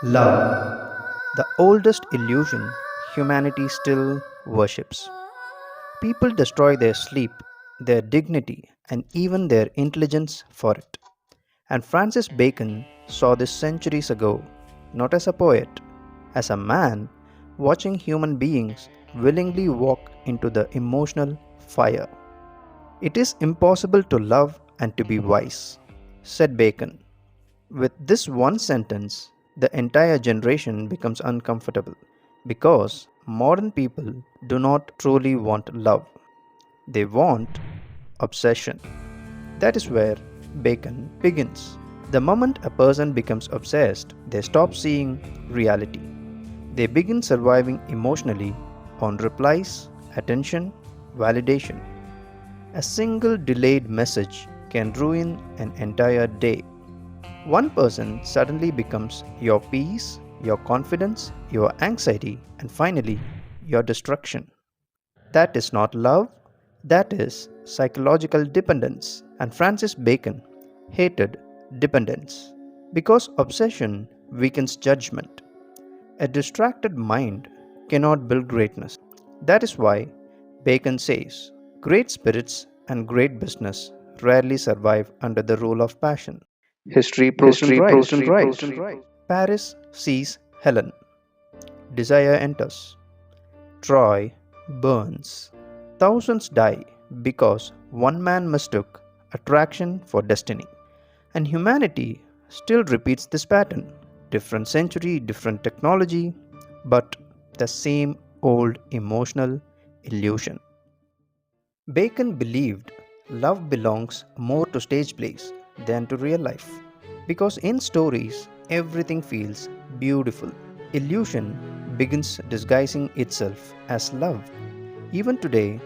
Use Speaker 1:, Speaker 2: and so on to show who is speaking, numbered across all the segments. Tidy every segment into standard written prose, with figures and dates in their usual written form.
Speaker 1: Love, the oldest illusion humanity still worships. People destroy their sleep, their dignity, and even their intelligence for it. And Francis Bacon saw this centuries ago, not as a poet, as a man watching human beings willingly walk into the emotional fire. It is impossible to love and to be wise, said Bacon. With this one sentence, the entire generation becomes uncomfortable because modern people do not truly want love. They want obsession. That is where Bacon begins. The moment a person becomes obsessed, they stop seeing reality. They begin surviving emotionally on replies, attention, validation. A single delayed message can ruin an entire day. One person suddenly becomes your peace, your confidence, your anxiety, and finally, your destruction. That is not love, that is psychological dependence. And Francis Bacon hated dependence because obsession weakens judgment. A distracted mind cannot build greatness. That is why Bacon says great spirits and great business rarely survive under the rule of passion.
Speaker 2: History proves him
Speaker 1: History
Speaker 2: right.
Speaker 1: proves him right. Paris sees Helen. Desire enters. Troy burns. Thousands die because one man mistook attraction for destiny. And humanity still repeats this pattern. Different century, different technology, but the same old emotional illusion. Bacon believed love belongs more to stage plays than to real life. Because in stories, everything feels beautiful. Illusion begins disguising itself as love. Even today,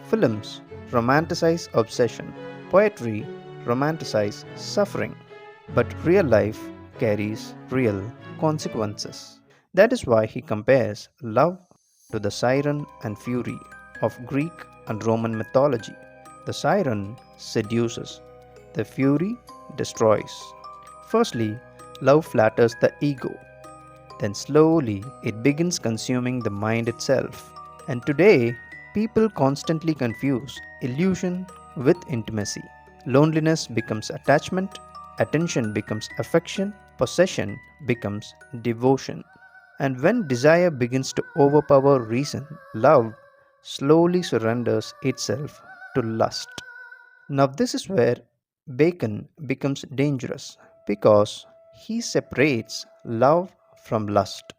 Speaker 1: films romanticize obsession, poetry romanticize suffering, but real life carries real consequences. That is why he compares love to the siren and fury of Greek and Roman mythology. The siren seduces, the fury destroys. Firstly, love flatters the ego, then slowly it begins consuming the mind itself. And today, people constantly confuse illusion with intimacy. Loneliness becomes attachment, attention becomes affection, possession becomes devotion. And when desire begins to overpower reason, love slowly surrenders itself to lust. Now, this is where Bacon becomes dangerous because he separates love from lust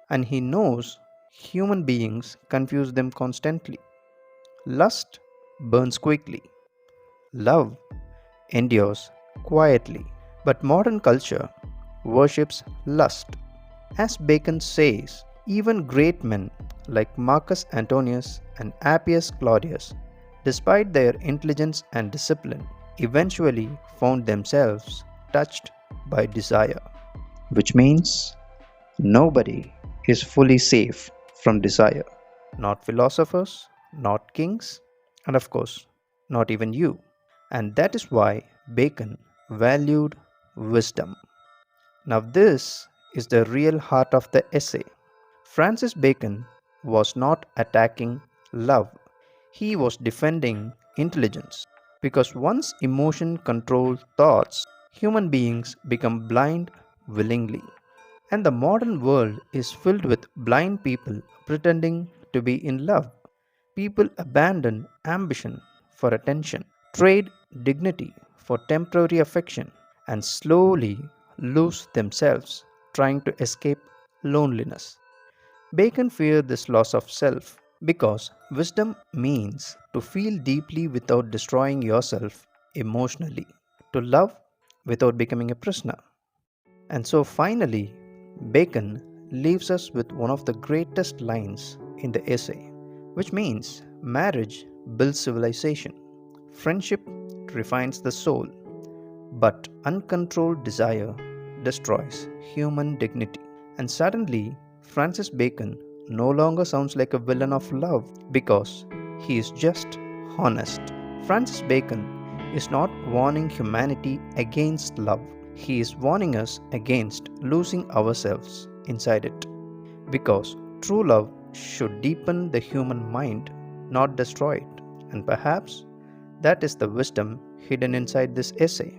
Speaker 1: and he knows human beings confuse them constantly. Lust burns quickly, love endures quietly. But modern culture worships lust. As Bacon says, even great men like Marcus Antonius and Appius Claudius, despite their intelligence and discipline, eventually found themselves touched by desire. Which means nobody is fully safe from desire. Not philosophers, not kings, and of course, not even you. And that is why Bacon valued wisdom. Now, this is the real heart of the essay. Francis Bacon was not attacking love, he was defending intelligence. Because once emotion controls thoughts, human beings become blind willingly. And the modern world is filled with blind people pretending to be in love. People abandon ambition for attention, trade dignity for temporary affection, and slowly lose themselves trying to escape loneliness. Bacon feared this loss of self because wisdom means to feel deeply without destroying yourself emotionally, to love without becoming a prisoner. And so finally, Bacon leaves us with one of the greatest lines in the essay, which means marriage builds civilization, friendship refines the soul, but uncontrolled desire destroys human dignity. And suddenly, Francis Bacon no longer sounds like a villain of love because he is just honest. Francis Bacon is not warning humanity against love, he is warning us against losing ourselves inside it. Because true love should deepen the human mind, not destroy it. And perhaps that is the wisdom hidden inside this essay.